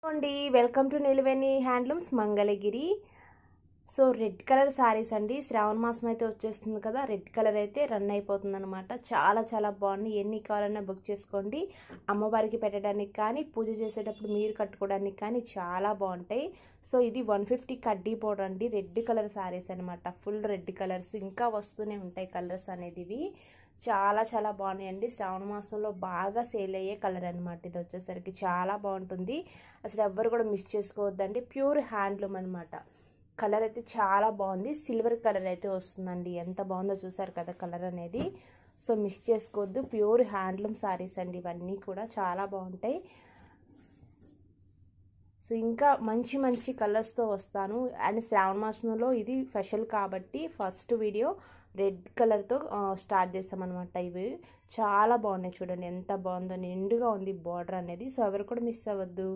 అండి welcome to Niluveni handlooms Mangalagiri. So red colour saris అండి. శ్రావణ మాసం అయితే వచ్చేస్తుంది కదా, రెడ్ కలర్ అయితే రన్ అయిపోతుంది అనమాట. చాలా చాలా బాగుంది. ఎన్ని కావాలన్నా బుక్ చేసుకోండి. అమ్మవారికి పెట్టడానికి కానీ, పూజ చేసేటప్పుడు మీరు కట్టుకోవడానికి కానీ చాలా బాగుంటాయి. సో ఇది 150 కడ్డీ పౌడర్ అండి. రెడ్ కలర్ శారీస్ అనమాట. ఫుల్ రెడ్ కలర్స్ ఇంకా వస్తూనే ఉంటాయి కలర్స్ అనేది. ఇవి చాలా చాలా బాగున్నాయండి. శ్రావణ మాసంలో బాగా సేల్ అయ్యే కలర్ అనమాట. ఇది వచ్చేసరికి చాలా బాగుంటుంది. అసలు ఎవ్వరు కూడా మిస్ చేసుకోవద్దండి. ప్యూర్ హ్యాండ్లూమ్ అనమాట. కలర్ అయితే చాలా బాగుంది. సిల్వర్ కలర్ అయితే వస్తుందండి. ఎంత బాగుందో చూసారు కదా కలర్ అనేది. సో మిస్ చేసుకోవద్దు. ప్యూర్ హ్యాండ్లూమ్ శారీస్ అండి. ఇవన్నీ కూడా చాలా బాగుంటాయి. సో ఇంకా మంచి మంచి కలర్స్తో వస్తాను. అండ్ శ్రావణ మాసంలో ఇది స్పెషల్ కాబట్టి ఫస్ట్ వీడియో రెడ్ కలర్తో స్టార్ట్ చేస్తామన్నమాట. ఇవి చాలా బాగున్నాయి. చూడండి ఎంత బాగుందో, నిండుగా ఉంది బార్డర్ అనేది. సో ఎవరు కూడా మిస్ అవ్వద్దు.